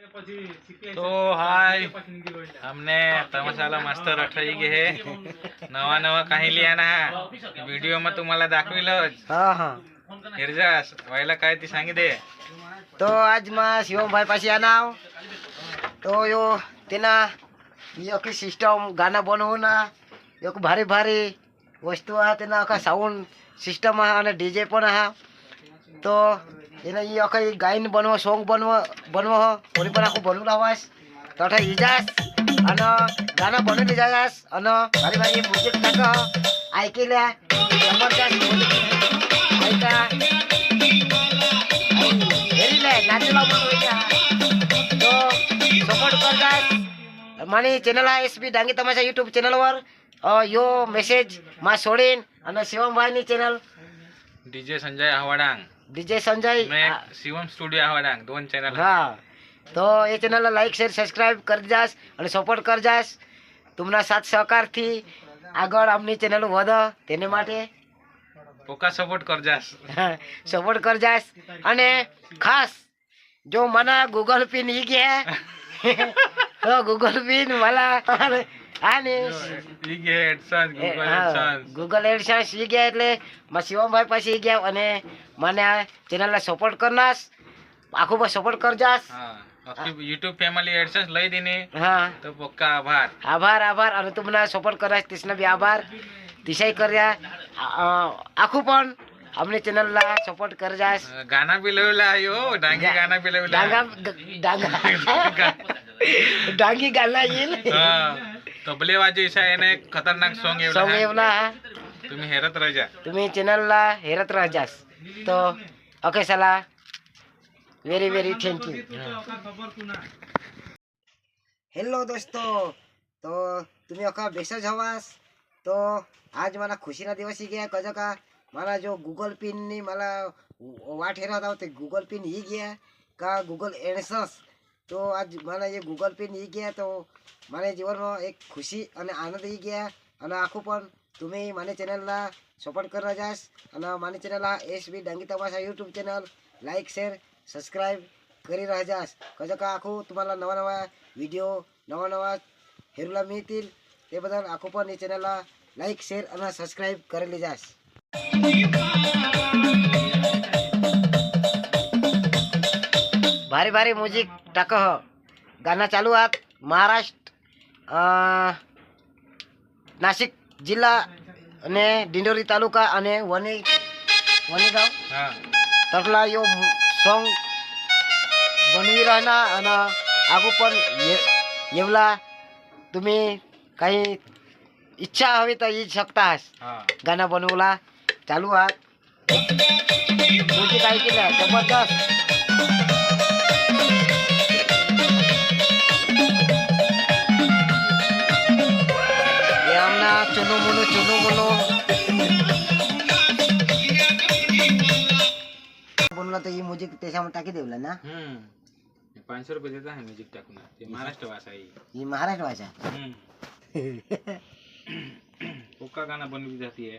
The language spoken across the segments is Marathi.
तो हाय हमने तमाशाला मस्त रठाई गे हे नवा नवा काही लिया ना व्हिडिओ में तुम्हाला दाखविलं हाँ हाँ हिरजास व्हायला काय ती सांगी दे तो आज मैं शिवम भाई पास आना तो यो तेना यो की सिस्टम गाना बनवू ना यो भारी भारी वस्तू आहे तेना का साउंड सिस्टम आहे आणि डीजे पण आहे तो एना यो काही गायन बनव सॉन्ग बनव कोणी पण आखो बनवू लावास तथा इजास आणि गाना बनवली जास आणि भारी भारी म्युझिक टाक ऐकल्या जबरदस्त ऐका नाचला तो सपोर्ट करतात मानी चॅनल आहे एसबी डांगी तमाशा यूट्यूब चॅनलवर यो मेसेज मा सोडीन आणि शिवम भाईनी चॅनल डीजे संजय आव्हाडांग डीजे संजय शिवम स्टुडियो आव्हाडांग दोन चॅनल हाँ तो ये चॅनल लाइक शेअर सबस्क्राइब कर जास અને સપોર્ટ કર જાસ तुमना साथ सहकार थी આગળ આમની ચેનલ વધે તેને માટે પોકા સપોર્ટ કરજાસ સપોર્ટ કર જાસ અને ખાસ જો મને ગૂગલ પિન ઈ ગયા તો ગૂગલ પિન मला आणि ગૂગલ એડસન્સ ઈ ગયા એટલે માં શિવમભાઈ પાસે ઈ ગયા અને મને ચેનલને સપોર્ટ કરનાસ આખું બસ સપોર્ટ કરજાસ YouTube फॅमिली एडसन्स लई दिने हाँ तो पक्का आभार आभार आभार आणि तुम्हाला सपोर्ट करायचं तिसनं बी आभार तिशाही कर्या आखू पण आमने चॅनलला सपोर्ट कर जास गाना बी लावला यो डांगी गाना बी लावला डांगी गाना येईल तबले वाजवायचा याने खतरनाक सॉन्ग येवला तुम्ही हेरत राहा तुम्ही चॅनलला हेरत राहा जास तो ओके चला very very thank you hello दोस्तों तो तुम्ही अका बेसज हवास तो आज मला खुशीना दिवस ही गया कजो का मला जो गूगल पिन नी मला वाट हेरा होता ते गूगल पिन ही गया का गूगल एडसन्स तो आज मला ये गूगल पिन ही गया तो माने जीवन में एक खुशी અને આનંદ ही गया અને આખું પણ तुम्ही माने चॅनलला सपोर्ट करना जास અને माने चॅनलला एसबी डांगी तमाशा YouTube channel like share subscribe करी रह जास कसं का आखो तुम्हाला नवा नवा व्हिडिओ नवा नवा हेरूला मिळतील ते बदल आखो पण या चॅनलला लाईक शेअर आणि सबस्क्राइब करेली जास भारी भारी म्युझिक टाक गाना चालू आहात महाराष्ट्र नाशिक जिल्हा અને दिंडोरी तालुका અને वणीगाव तटला यो सॉन्ग बनवी राहना आणि आगू पण येवला तुम्ही काही इच्छा हवी तर येऊ शकतास गाणं बनवला चालू आहात काय केलं जबरदस्त हे आमना चुनू मुनू बोलला तर ही म्युझिक त्याच्यामध्ये टाकी देवला ना 500 रुपये देता है म्युझिक टाकून ते महाराष्ट्र भाषा ही महाराष्ट्र भाषा पोका गाना बनवी जाती है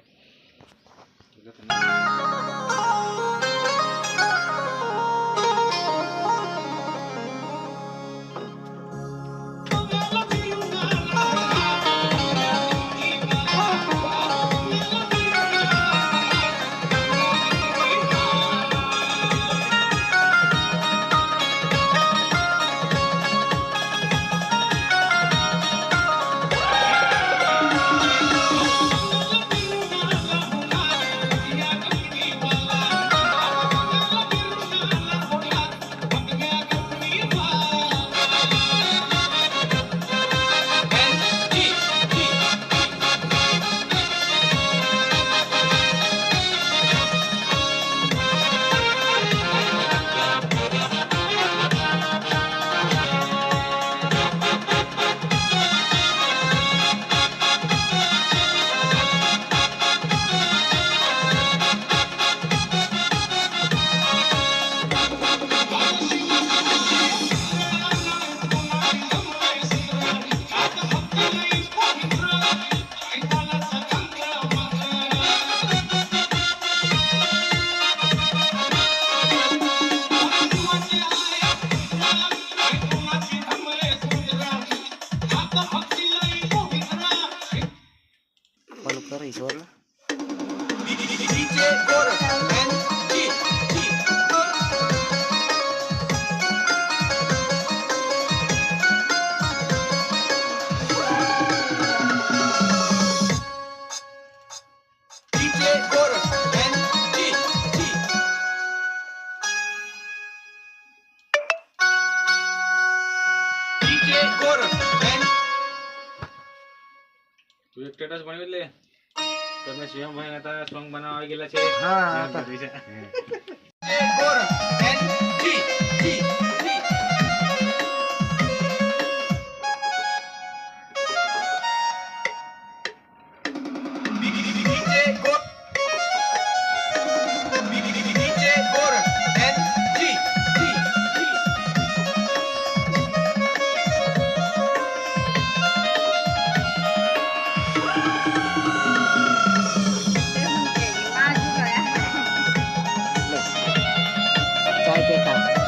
ईश्वर तू एक स्टेटस बनविले तर मी शिवमभाई आता सॉन्ग बनावा गेला છે હા आता चाय पेता